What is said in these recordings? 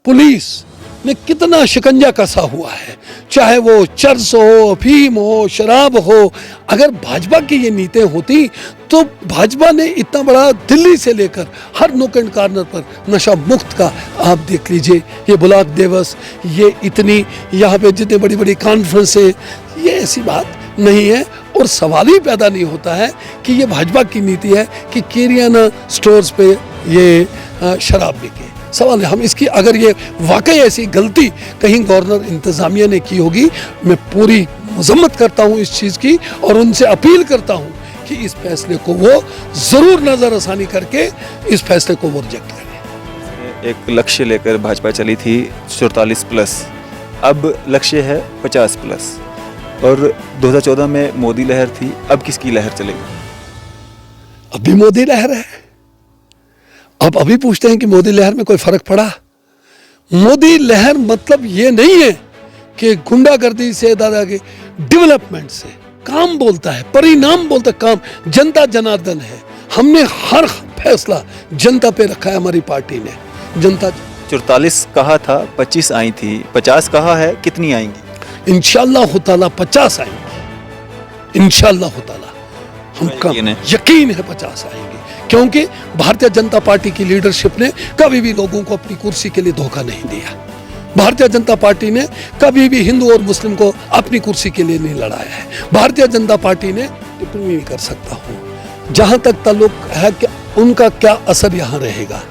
Police ने कितना शिकंजा कसा हुआ है, चाहे वो चर्स हो, अफीम हो, शराब हो। अगर भाजपा की ये नीतियाँ होती तो भाजपा ने इतना बड़ा दिल्ली से लेकर हर नोक एंड कॉर्नर पर नशा मुक्त का आप देख लीजिए, ये ब्लॉक दिवस, ये इतनी यहाँ पे जितनी बड़ी बड़ी कॉन्फ्रेंस है, ये ऐसी बात नहीं है। और सवाल ही पैदा नहीं होता है कि ये भाजपा की नीति है कि किरियाना स्टोर्स पे ये शराब बिके। सवाल है, हम इसकी अगर ये वाकई ऐसी गलती कहीं गवर्नर इंतजामिया ने की होगी, मैं पूरी मजम्मत करता हूँ इस चीज़ की और उनसे अपील करता हूँ कि इस फैसले को वो ज़रूर नज़रअंदाज़ी करके इस फैसले को वो रिजेक्ट करें। एक लक्ष्य लेकर भाजपा चली थी 44+, अब लक्ष्य है 50+, और 2014 में मोदी लहर थी, अब किसकी लहर चलेगी? अभी मोदी लहर है। आप अभी पूछते हैं कि मोदी लहर में कोई फर्क पड़ा? मोदी लहर मतलब ये नहीं है कि गुंडागर्दी से, दादागिरी, डेवलपमेंट से काम बोलता है, परिणाम बोलता है, काम। जनता जनार्दन है, हमने हर फैसला जनता पे रखा है हमारी पार्टी ने। जनता 44 कहा था, 25 आई थी, 50 कहा है, कितनी आएंगी? इंशाअल्लाह ताला 50 आएंगी, इंशाअल्लाह ताला। हमका यकीन है 50 आएंगे, क्योंकि भारतीय जनता पार्टी की लीडरशिप ने कभी भी लोगों को अपनी कुर्सी के लिए धोखा नहीं दिया। भारतीय जनता पार्टी ने कभी भी हिंदू और मुस्लिम को अपनी कुर्सी के लिए नहीं लड़ाया है। भारतीय जनता पार्टी ने, टिप्पणी नहीं कर सकता हूँ, जहाँ तक ताल्लुक है कि उनका क्या असर यहाँ रहेगा।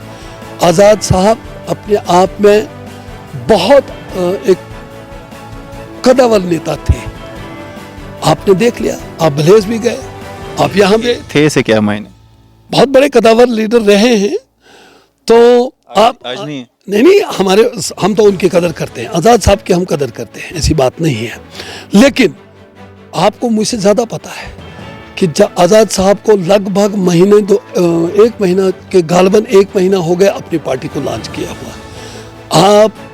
आज़ाद साहब अपने आप में बहुत एक कदावर नेता थे, आपने देख लिया। आप भलेस भी गए, आप यहाँ पे थे से क्या मायने? बहुत बड़े कदावर लीडर रहे हैं। तो आप आज नहीं है। नहीं, हम तो उनकी कदर करते हैं, आज़ाद साहब की हम कदर करते हैं, ऐसी बात नहीं है। लेकिन आपको मुझसे ज़्यादा पता है कि आज़ाद साहब को लगभग एक महीना के गालबन 1 महीना हो गया अपनी पार्टी को लॉन्च किया हुआ। आप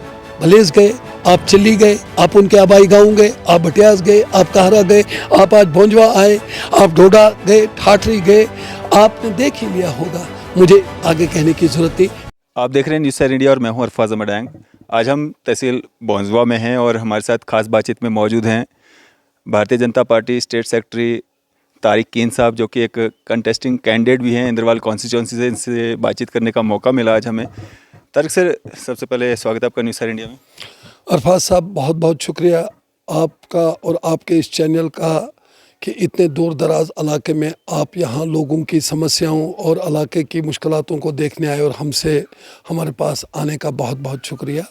भलेस गए, आप चिल्ली गए, आप उनके आबाई गाँव गए, आप भटियास गए, आप कहरा गए, आप आज भोंजवा आए, आप डोडा गए, ठाठरी गए, आपने देख ही लिया होगा, मुझे आगे कहने की जरूरत नहीं। आप देख रहे हैं न्यूज़ 7 इंडिया और मैं हूं अरफाज अमरडैंग। आज हम तहसील भोंजवा में हैं और हमारे साथ खास बातचीत में मौजूद हैं Bharatiya Janata party state secretary Tariq कीन साहब, जो कि एक कंटेस्टिंग कैंडिडेट भी हैं इंद्रवाल कॉन्स्टिट्यूंसी से। इनसे बातचीत करने का मौका मिला आज हमें। तारिक सर, सबसे पहले स्वागत है आपका न्यूज़ 7 इंडिया में। अरफाज साहब, बहुत बहुत शुक्रिया आपका और आपके इस चैनल का कि इतने दूर दराज इलाके में आप यहाँ लोगों की समस्याओं और इलाके की मुश्किलातों को देखने आए, और हमारे पास आने का बहुत बहुत शुक्रिया।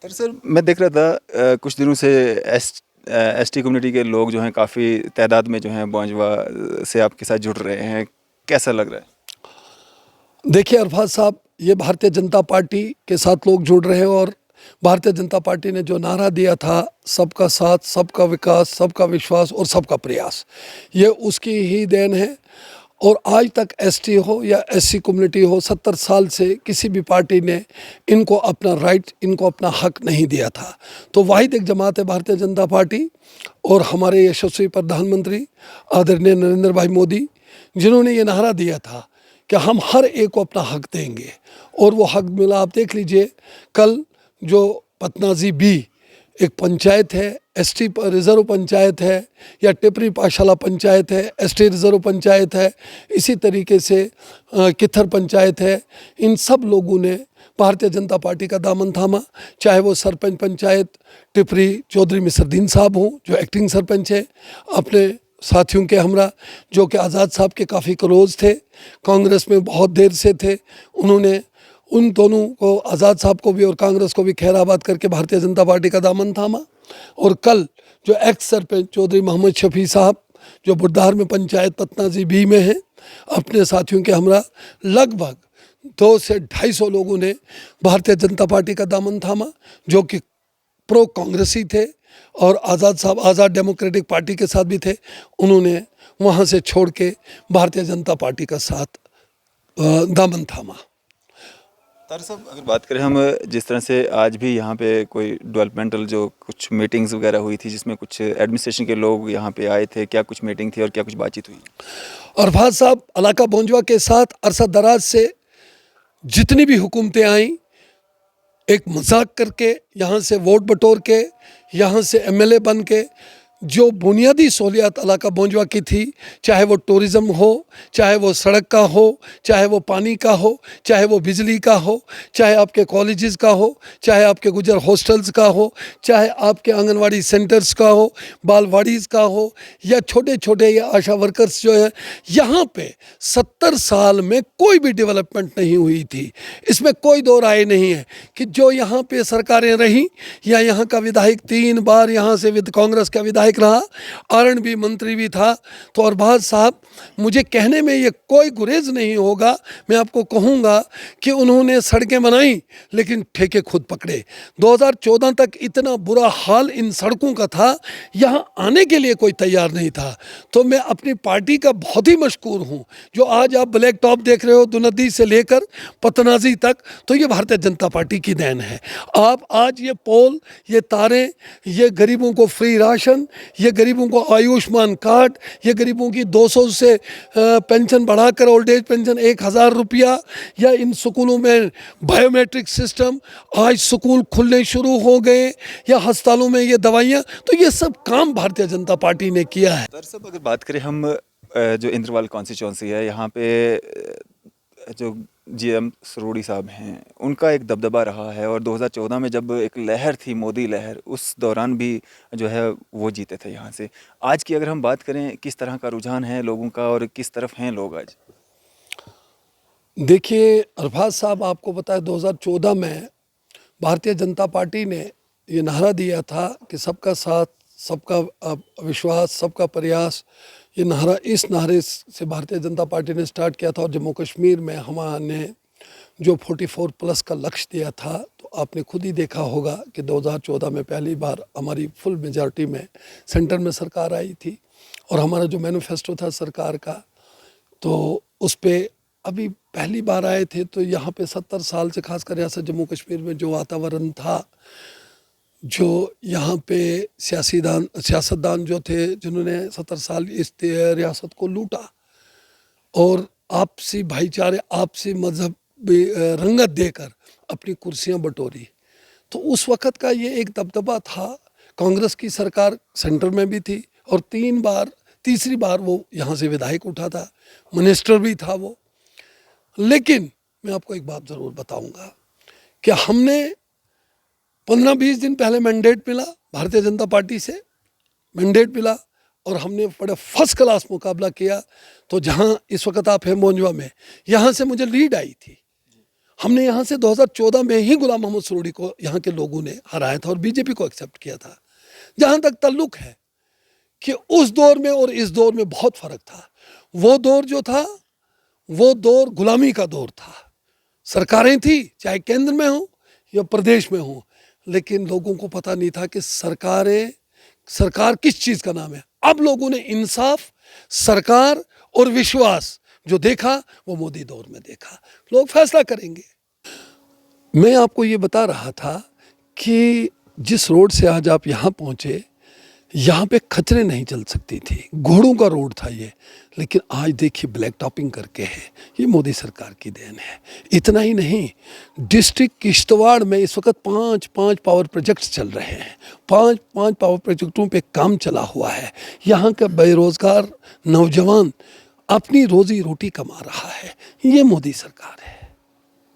सर, मैं देख रहा था कुछ दिनों से एसटी कम्युनिटी के लोग जो हैं काफ़ी तादाद में जो हैं भोंजवा से आपके साथ जुड़ रहे हैं, कैसा लग रहा है? देखिए अरफाज साहब, ये भारतीय जनता पार्टी के साथ लोग जुड़ रहे हैं, और भारतीय जनता पार्टी ने जो नारा दिया था, सबका साथ, सबका विकास, सबका विश्वास और सबका प्रयास, ये उसकी ही देन है। और आज तक एसटी हो या एससी कम्युनिटी हो, 70 साल से किसी भी पार्टी ने इनको अपना राइट, इनको अपना हक नहीं दिया था। तो वाहिद एक जमात है भारतीय जनता पार्टी, और हमारे यशस्वी प्रधानमंत्री आदरणीय नरेंद्र भाई मोदी, जिन्होंने ये नारा दिया था कि हम हर एक को अपना हक देंगे, और वो हक मिला। आप देख लीजिए, कल जो पतनाजी बी एक पंचायत है, एसटी रिजर्व पंचायत है, या टिपरी पाठशाला पंचायत है, एसटी रिजर्व पंचायत है, इसी तरीके से कित्थर पंचायत है, इन सब लोगों ने भारतीय जनता पार्टी का दामन थामा। चाहे वो सरपंच पंचायत टिपरी चौधरी मिसरुद्दीन साहब हों, जो एक्टिंग सरपंच है, अपने साथियों के हमरा, जो कि आज़ाद साहब के काफ़ी क्लोज थे, कांग्रेस में बहुत देर से थे, उन्होंने उन दोनों को, आज़ाद साहब को भी और कांग्रेस को भी खैराबाद करके भारतीय जनता पार्टी का दामन थामा। और कल जो एक्स सरपंच चौधरी मोहम्मद शफी साहब, जो बुढ़धार में पंचायत पतनाजी बी में हैं, अपने साथियों के हमरा लगभग 200 से 250 लोगों ने भारतीय जनता पार्टी का दामन थामा, जो कि प्रो कांग्रेसी थे, और आज़ाद साहब आज़ाद डेमोक्रेटिक पार्टी के साथ भी थे। उन्होंने वहाँ से छोड़ के भारतीय जनता पार्टी का साथ दामन थामा। तारिक साहब, अगर बात करें हम, जिस तरह से आज भी यहाँ पे कोई डेवलपमेंटल जो कुछ मीटिंग्स वगैरह हुई थी, जिसमें कुछ एडमिनिस्ट्रेशन के लोग यहाँ पे आए थे, क्या कुछ मीटिंग थी और क्या कुछ बातचीत हुई? अरफाज साहब, इलाका भोंजवा के साथ अरसा दराज से जितनी भी हुकूमतें आईं, एक मजाक करके, यहाँ से वोट बटोर के, यहाँ से एमएलए बन के जो बुनियादी सहूलियात इलाका बोंजवा की थी, चाहे वो टूरिज़्म हो, चाहे वो सड़क का हो, चाहे वो पानी का हो, चाहे वो बिजली का हो, चाहे आपके कॉलेजेस का हो, चाहे आपके गुजर हॉस्टल्स का हो, चाहे आपके आंगनवाड़ी सेंटर्स का हो, बालवाड़ीज़ का हो, या छोटे छोटे या आशा वर्कर्स जो है, यहाँ पे 70 साल में कोई भी डेवलपमेंट नहीं हुई थी। इसमें कोई दो राय नहीं है कि जो यहाँ पे सरकारें रहीं, या यहाँ का विधायक 3 बार यहाँ से कांग्रेस का विधायक रहा, आरएन भी मंत्री भी था, तो अरबाज साहब, मुझे कहने में ये कोई गुरेज नहीं होगा, मैं आपको कहूँगा कि उन्होंने सड़कें बनाई लेकिन ठेके खुद पकड़े। 2014 तक इतना बुरा हाल इन सड़कों का था, यहाँ आने के लिए कोई तैयार नहीं था। तो मैं अपनी पार्टी का बहुत ही मशकूर हूँ। जो आज आप ब्लैक टॉप देख रहे हो दुनदी से लेकर पतनाजी तक, तो ये भारतीय जनता पार्टी की देन है। आप आज ये पोल, ये तारें, ये गरीबों को फ्री राशन, ये गरीबों को आयुष्मान कार्ड, ये गरीबों की 200 से पेंशन बढ़ाकर ओल्ड एज पेंशन 1000 रुपया, या इन स्कूलों में बायोमेट्रिक सिस्टम, आज स्कूल खुलने शुरू हो गए, या अस्पतालों में ये दवाइयाँ, तो ये सब काम भारतीय जनता पार्टी ने किया है। दरअसल अगर बात करें हम जो इंद्रवाल कॉन्स्टिट्यूंसी है, यहाँ पे जो जीएम सरोड़ी साहब हैं, उनका एक दबदबा रहा है, और 2014 में जब एक लहर थी, मोदी लहर, उस दौरान भी जो है वो जीते थे यहाँ से। आज की अगर हम बात करें, किस तरह का रुझान है लोगों का और किस तरफ हैं लोग आज? देखिए अरबाज साहब, आपको पता है 2014 में भारतीय जनता पार्टी ने ये नारा दिया था कि सबका साथ, सबका विश्वास, सबका प्रयास। ये नारा, इस नारे से भारतीय जनता पार्टी ने स्टार्ट किया था, और जम्मू कश्मीर में हमने जो 44+ का लक्ष्य दिया था, तो आपने खुद ही देखा होगा कि 2014 में पहली बार हमारी फुल मेजॉरिटी में सेंटर में सरकार आई थी, और हमारा जो मैनिफेस्टो था सरकार का, तो उस पर अभी पहली बार आए थे। तो यहाँ पे 70 साल से, खासकर रियासत जम्मू कश्मीर में जो वातावरण था, जो यहाँ पे सियासतदान जो थे, जिन्होंने 70 साल इस रियासत को लूटा और आपसी भाईचारे, आपसी मजहब रंगत देकर अपनी कुर्सियाँ बटोरी, तो उस वक़्त का ये एक दबदबा था। कांग्रेस की सरकार सेंटर में भी थी, और 3 बार, तीसरी बार वो यहाँ से विधायक उठा था, मिनिस्टर भी था वो। लेकिन मैं आपको एक बात ज़रूर बताऊंगा कि हमने 15-20 दिन पहले मैंडेट मिला, भारतीय जनता पार्टी से मैंडेट मिला, और हमने बड़ा फर्स्ट क्लास मुकाबला किया। तो जहाँ इस वक्त आप हैं मोंजवा में, यहाँ से मुझे लीड आई थी। हमने यहाँ से 2014 में ही गुलाम मोहम्मद सरोड़ी को यहाँ के लोगों ने हराया था, और बीजेपी को एक्सेप्ट किया था। जहाँ तक ताल्लुक है कि उस दौर में और इस दौर में बहुत फ़र्क था। वो दौर जो था, वो दौर गुलामी का दौर था। सरकारें थी, चाहे केंद्र में हो या प्रदेश में हो, लेकिन लोगों को पता नहीं था कि सरकार किस चीज़ का नाम है। अब लोगों ने इंसाफ, सरकार और विश्वास जो देखा, वो मोदी दौर में देखा। लोग फैसला करेंगे। मैं आपको ये बता रहा था कि जिस रोड से आज आप यहाँ पहुँचे, यहाँ पे खचरे नहीं चल सकती थी, घोड़ों का रोड था ये, लेकिन आज देखिए ब्लैक टॉपिंग करके है। ये मोदी सरकार की देन है। इतना ही नहीं, डिस्ट्रिक्ट किश्तवाड़ में इस वक्त 5 पावर प्रोजेक्ट्स चल रहे हैं। 5 पावर प्रोजेक्टों पे काम चला हुआ है। यहाँ का बेरोजगार नौजवान अपनी रोजी रोटी कमा रहा है। ये मोदी सरकार है।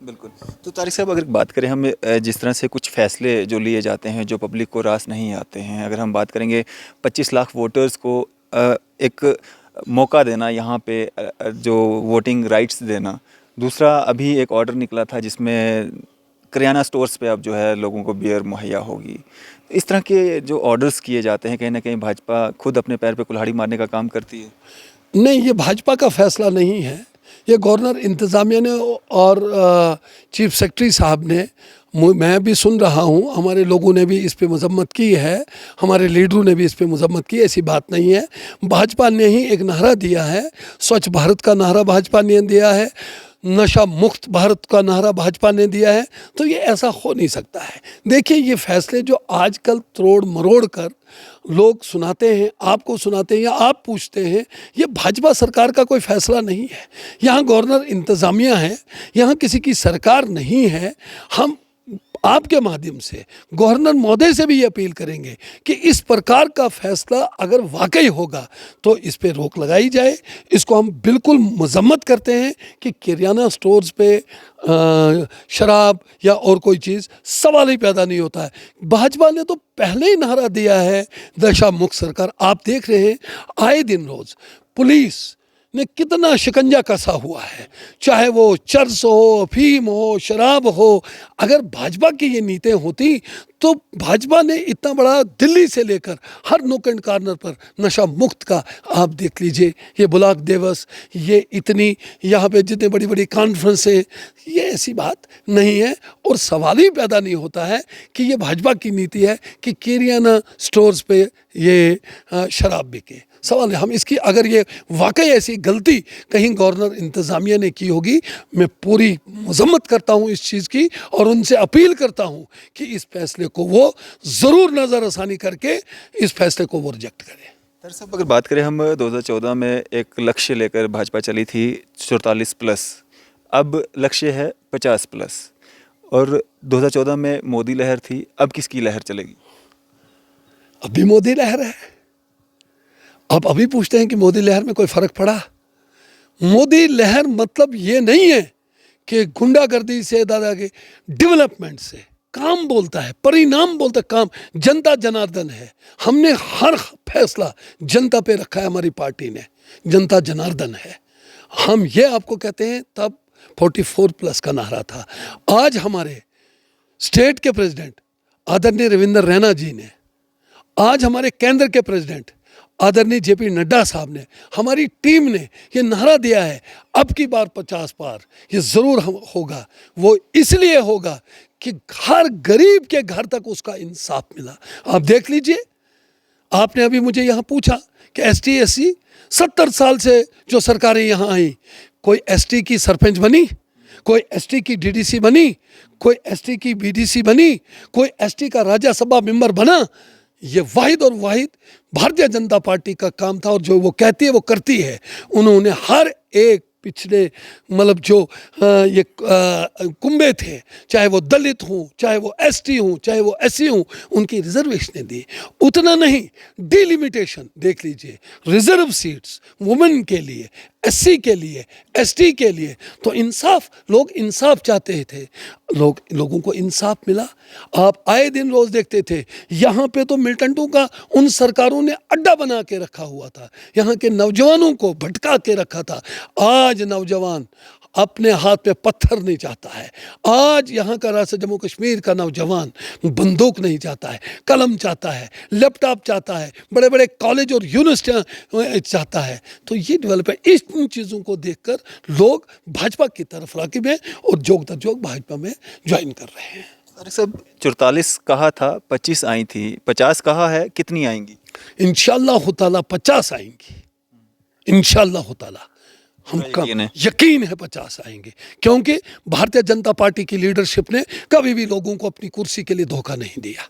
बिल्कुल। तो तारिक साहब, अगर बात करें हम जिस तरह से कुछ फैसले जो लिए जाते हैं जो पब्लिक को रास नहीं आते हैं, अगर हम बात करेंगे 25 लाख वोटर्स को एक मौका देना, यहाँ पे जो वोटिंग राइट्स देना। दूसरा, अभी एक ऑर्डर निकला था जिसमें करियाना स्टोर्स पे अब जो है लोगों को बियर मुहैया होगी। इस तरह के जो ऑर्डर्स किए जाते हैं, कहीं ना कहीं भाजपा खुद अपने पैर पे कुल्हाड़ी मारने का काम करती है। नहीं, ये भाजपा का फैसला नहीं है। ये गवर्नर इंतज़ामिया ने और चीफ सेक्रेटरी साहब ने, मैं भी सुन रहा हूँ, हमारे लोगों ने भी इस पे मजम्मत की है, हमारे लीडरों ने भी इस पे मजम्मत की। ऐसी बात नहीं है। भाजपा ने ही एक नारा दिया है, स्वच्छ भारत का नारा भाजपा ने दिया है, नशा मुक्त भारत का नारा भाजपा ने दिया है। तो ये ऐसा हो नहीं सकता है। देखिए, ये फैसले जो आजकल तोड़ मरोड़ कर लोग सुनाते हैं, आपको सुनाते हैं या आप पूछते हैं, ये भाजपा सरकार का कोई फैसला नहीं है। यहाँ गवर्नर इंतज़ामिया है, यहाँ किसी की सरकार नहीं है। हम आपके माध्यम से गवर्नर महोदय से भी ये अपील करेंगे कि इस प्रकार का फैसला अगर वाकई होगा तो इस पे रोक लगाई जाए। इसको हम बिल्कुल मजम्मत करते हैं कि किराना स्टोर्स पे शराब या और कोई चीज़ सवाल ही पैदा नहीं होता है। भाजपा ने तो पहले ही नारा दिया है नशा मुक्त सरकार। आप देख रहे हैं आए दिन रोज पुलिस ने कितना शिकंजा कसा हुआ है, चाहे वो चर्स हो, अफीम हो, शराब हो। अगर भाजपा की ये नीतियाँ होती तो भाजपा ने इतना बड़ा दिल्ली से लेकर हर नोक एंड कॉर्नर पर नशा मुक्त का आप देख लीजिए, ये ब्लॉक दिवस, ये इतनी यहाँ पे जितनी बड़ी बड़ी कॉन्फ्रेंस है, ये ऐसी बात नहीं है। और सवाल ही पैदा नहीं होता है कि ये भाजपा की नीति है कि किराना स्टोर्स पे ये शराब बिके। सवाल है, हम इसकी अगर ये वाकई ऐसी गलती कहीं गवर्नर इंतज़ामिया ने की होगी, मैं पूरी मजम्मत करता हूँ इस चीज़ की और उनसे अपील करता हूँ कि इस फैसले को वो ज़रूर नज़रअसानी करके इस फैसले को वो रिजेक्ट करें। दरअसल अगर बात करें हम 2014 में एक लक्ष्य लेकर भाजपा चली थी 44+, अब लक्ष्य है 50+, और 2014 में मोदी लहर थी, अब किसकी लहर चलेगी? अभी मोदी लहर है। आप अभी पूछते हैं कि मोदी लहर में कोई फ़र्क पड़ा? मोदी लहर मतलब ये नहीं है कि गुंडागर्दी से, दादा के डेवलपमेंट से काम बोलता है, परिणाम बोलता है, काम। जनता जनार्दन है, हमने हर फैसला जनता पे रखा है, हमारी पार्टी ने। जनता जनार्दन है, हम ये आपको कहते हैं। तब 44+ का नारा था। आज हमारे स्टेट के प्रेसिडेंट आदरणीय रविंद्र रैना जी ने, आज हमारे केंद्र के प्रेसिडेंट आदरणीय जेपी नड्डा साहब ने, हमारी टीम ने ये नारा दिया है अब की बार 50 पार ये ज़रूर होगा। वो इसलिए होगा कि हर गरीब के घर तक उसका इंसाफ मिला। आप देख लीजिए, आपने अभी मुझे यहाँ पूछा कि ST SC 70 साल से जो सरकारें यहाँ आई, कोई ST की सरपंच बनी, कोई ST की DDC बनी, कोई ST की BDC बनी, कोई ST का राज्यसभा मेंबर बना? ये वाहिद और वाहिद भारतीय जनता पार्टी का काम था और जो वो कहती है वो करती है। उन्होंने हर एक पिछले मतलब जो ये कुंबे थे, चाहे वो दलित हों, चाहे वो ST हों, चाहे वो SC हों, उनकी रिजर्वेशनें दी। उतना नहीं, डिलिमिटेशन देख लीजिए, रिजर्व सीट्स वुमेन के लिए, SC के लिए, ST के लिए। तो इंसाफ, लोग इंसाफ चाहते थे, लोगों को इंसाफ मिला। आप आए दिन रोज देखते थे यहाँ पे तो मिलिटेंटों का उन सरकारों ने अड्डा बना के रखा हुआ था, यहाँ के नौजवानों को भटका के रखा था। आज नौजवान अपने हाथ पे पत्थर नहीं चाहता है। आज यहाँ का राष्ट्र जम्मू कश्मीर का नौजवान बंदूक नहीं चाहता है, कलम चाहता है, लैपटॉप चाहता है, बड़े बड़े कॉलेज और यूनिवर्सिटियाँ चाहता है। तो ये डेवलप है। इन चीज़ों को देखकर लोग भाजपा की तरफ राग़िब हैं और जोग दर जोग भाजपा में ज्वाइन कर रहे हैं। अरे सब 44 कहा था, 25 आई थी, 50 कहा है, कितनी आएंगी? इंशाअल्लाह ताला 50 आएंगी, इंशाअल्लाह ताला। हम यकीन है 50 आएंगे, क्योंकि भारतीय जनता पार्टी की लीडरशिप ने कभी भी लोगों को अपनी कुर्सी के लिए धोखा नहीं दिया।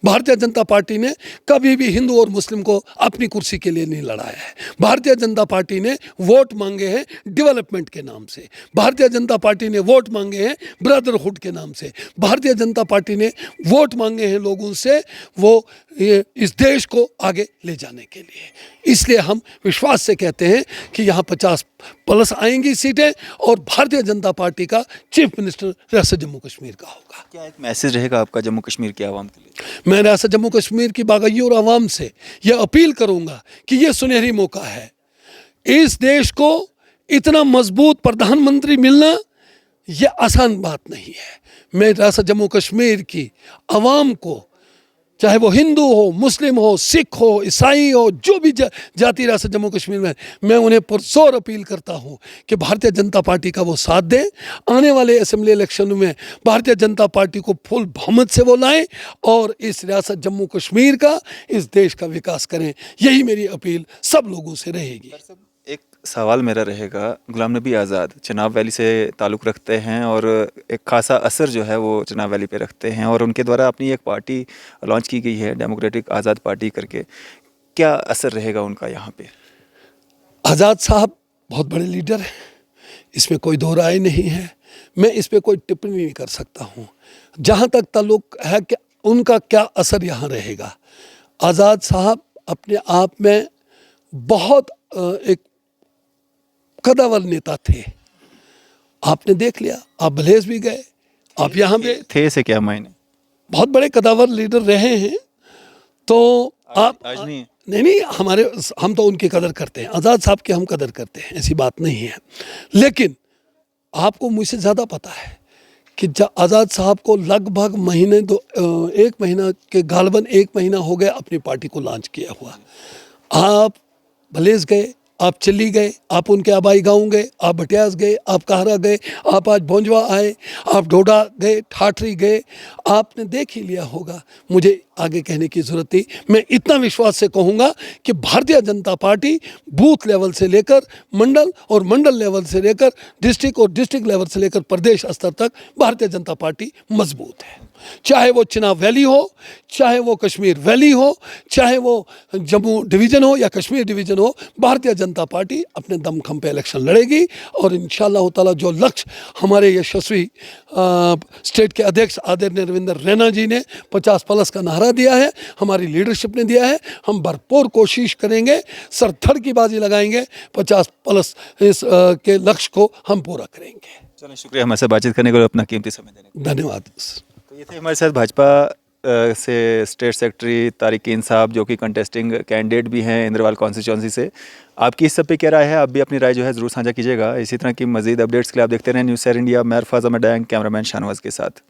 भारतीय जनता पार्टी ने कभी भी हिंदू और मुस्लिम को अपनी कुर्सी के लिए नहीं लड़ाया है। भारतीय जनता पार्टी ने वोट मांगे हैं डेवलपमेंट के नाम से। भारतीय जनता पार्टी ने वोट मांगे हैं ब्रदरहुड के नाम से। भारतीय जनता पार्टी ने वोट मांगे हैं लोगों से वो इस देश को आगे ले जाने के लिए। इसलिए हम विश्वास से कहते हैं कि यहाँ 50+ आएंगी सीटें और भारतीय जनता पार्टी का चीफ मिनिस्टर रियासत जम्मू कश्मीर का होगा। क्या एक मैसेज रहेगा आपका जम्मू कश्मीर की आवाम के लिए? मैं रियासत जम्मू कश्मीर की बागई और आवाम से यह अपील करूंगा कि यह सुनहरी मौका है। इस देश को इतना मजबूत प्रधानमंत्री मिलना यह आसान बात नहीं है। मैं रियासत जम्मू कश्मीर की आवाम को, चाहे वो हिंदू हो, मुस्लिम हो, सिख हो, ईसाई हो, जो भी जाति रियासत जम्मू कश्मीर में, मैं उन्हें पुरजोर अपील करता हूं कि भारतीय जनता पार्टी का वो साथ दें। आने वाले असेंबली इलेक्शन में भारतीय जनता पार्टी को फुल बहुमत से वो लाएं और इस रियासत जम्मू कश्मीर का, इस देश का विकास करें। यही मेरी अपील सब लोगों से रहेगी। एक सवाल मेरा रहेगा, गुलाम नबी आज़ाद चिनाब वैली से ताल्लुक़ रखते हैं और एक खासा असर जो है वो चिनाब वैली पे रखते हैं और उनके द्वारा अपनी एक पार्टी लॉन्च की गई है डेमोक्रेटिक आज़ाद पार्टी करके। क्या असर रहेगा उनका यहाँ पे? आज़ाद साहब बहुत बड़े लीडर हैं, इसमें कोई दो राय नहीं है। मैं इस पे कोई टिप्पणी नहीं कर सकता हूँ। जहाँ तक ताल्लुक है कि उनका क्या असर यहाँ रहेगा, आज़ाद साहब अपने आप में बहुत एक कदावर नेता थे। आपने देख लिया, आप भलेस भी गए, आप यहाँ पे थे से क्या मायने? बहुत बड़े कदावर लीडर रहे हैं। तो आप आज नहीं है। नहीं, हम तो उनकी कदर करते हैं, आज़ाद साहब की हम कदर करते हैं, ऐसी बात नहीं है। लेकिन आपको मुझसे ज़्यादा पता है कि आज़ाद साहब को लगभग एक महीना के गालबन 1 महीना हो गया अपनी पार्टी को लॉन्च किया हुआ। आप भलेस गए, आप चिल्ली गए, आप उनके आबाई गाँव गए, आप भटियास गए, आप कहरा गए, आप आज भोंजवा आए, आप डोडा गए, ठाठरी गए, आपने देख ही लिया होगा। मुझे आगे कहने की ज़रूरत थी। मैं इतना विश्वास से कहूँगा कि Bharatiya Janata party booth level से लेकर मंडल और मंडल लेवल से लेकर डिस्ट्रिक्ट और डिस्ट्रिक्ट लेवल से लेकर प्रदेश स्तर तक भारतीय जनता पार्टी मजबूत है। चाहे वो चिनाब वैली हो, चाहे वो कश्मीर वैली हो, चाहे वो जम्मू डिवीज़न हो या कश्मीर डिवीज़न हो, भारतीय जनता पार्टी अपने दमखम पे इलेक्शन लड़ेगी। और इंशाअल्लाह ताला जो लक्ष्य हमारे यशस्वी स्टेट के अध्यक्ष आदरणीय रविंद्र रैना जी ने 50+ का नारा दिया है, हमारी लीडरशिप ने दिया है, हम भरपूर कोशिश करेंगे, सर धड़ की बाजी लगाएंगे, 50+ इस के लक्ष्य को हम पूरा करेंगे। चलो, शुक्रिया हमारे साथ बातचीत करने के लिए, अपना कीमती समय देने के लिए। धन्यवाद। तो ये थे हमारे साथ भाजपा से स्टेट सेक्रेटरी तारिकीन साहब, जो कि कंटेस्टिंग कैंडिडेट भी हैं इंद्रवाल कॉन्स्टिट्यूंसी से। आपकी इस सब पे क्या राय है? आप भी अपनी राय जो है ज़रूर साझा कीजिएगा। इसी तरह की मज़ीद अपडेट्स के लिए आप देखते रहें न्यूज़ 7 इंडिया। मैं अरफाज़ अहमद डैंग, कैमरामैन शाहनवाज के साथ।